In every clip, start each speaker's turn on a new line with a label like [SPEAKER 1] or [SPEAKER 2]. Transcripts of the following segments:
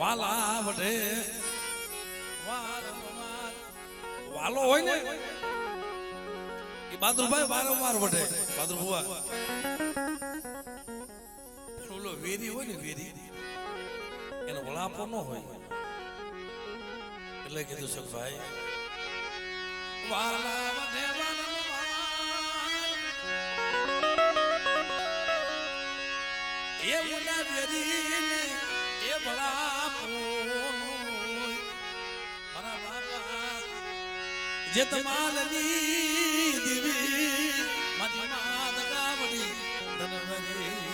[SPEAKER 1] વાલા વઢે વાલો હોય ને એ બહાદુરભાઈ વારંવાર વઢે બહાદુર ભુવા ઓલો વેરી હોય ને વેરી એનો વળાપો ન હોય એટલે કીધું સખભાઈ વાલા વઢે એ મુના વેરી એ વળાપો મારા બાપા જે તમાલની દીવી મારી માત ગાવડી ધનવરી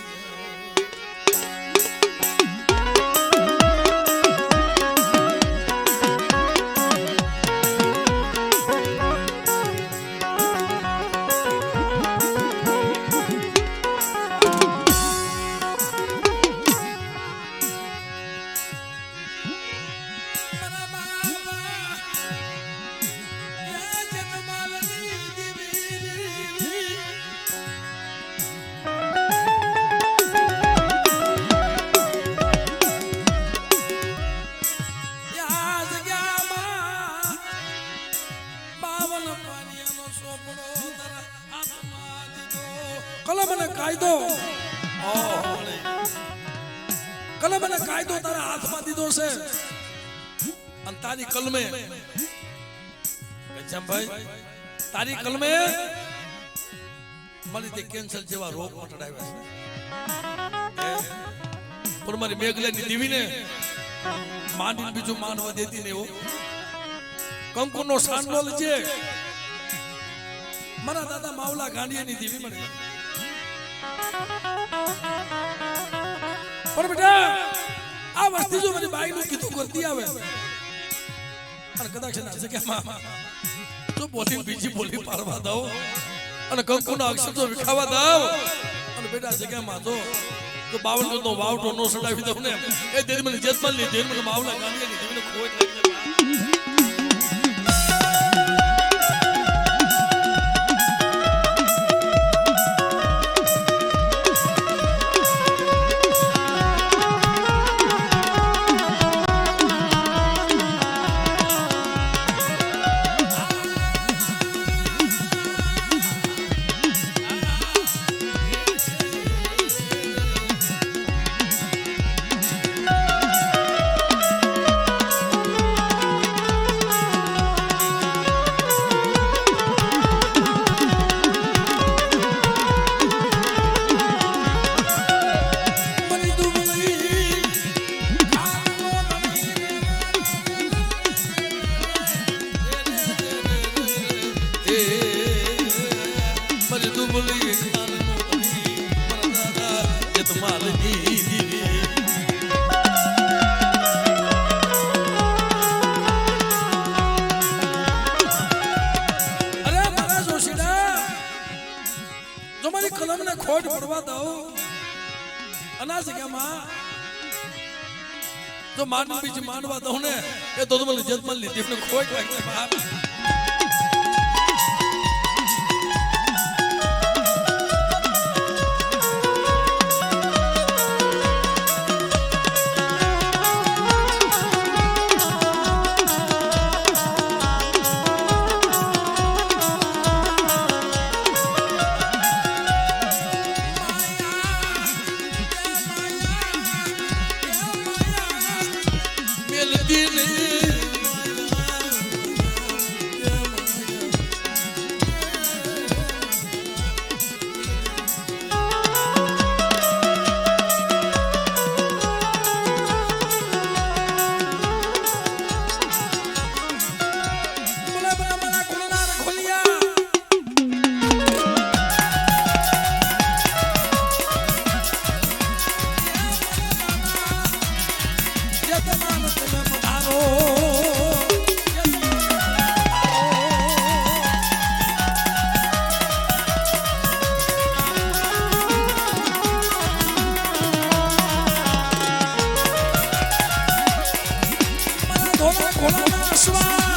[SPEAKER 1] કલમ અને કાયદો કલમ અને કાયદો તારા હાથમાં દીધો છે અને તારી કલમે ગંજામભાઈ તારી કલમે મારી તે કેન્સર જેવા રોગ મટાડ્યા છે પણ મારી મેઘલાની દીવીને માંડીને બીજું માનવા દેતી ને એવો કંકુનો સાંડલો છે મારા દાદા માવલા ગાંડિયાની દેવી મને પણ બેટા આ વસ્તી જો મારી બાઈ નું કીધું કરતી આવે અને કદાચ ના જગ્યામાં તો બોલી બીજી બોલી પારવા દઉં અને કંકુના અક્ષર તો વિખાવા દઉં અને બેટા જગ્યામાં તો 52 નો વાવટો નો સડાવી દઉં ને એ દેવી મને જેતમાલ ની દેવી મને માવલા ગાંડિયાની દેવીને ખોટ લાગી ખોટ પડવા દઉં અના જગ્યામાં જો માનવી બીજી માનવા દઉં ને એ તો મને જન્મ લીધી મને ખોટ લાગે બાપ ભોળાનાથ સ્વામી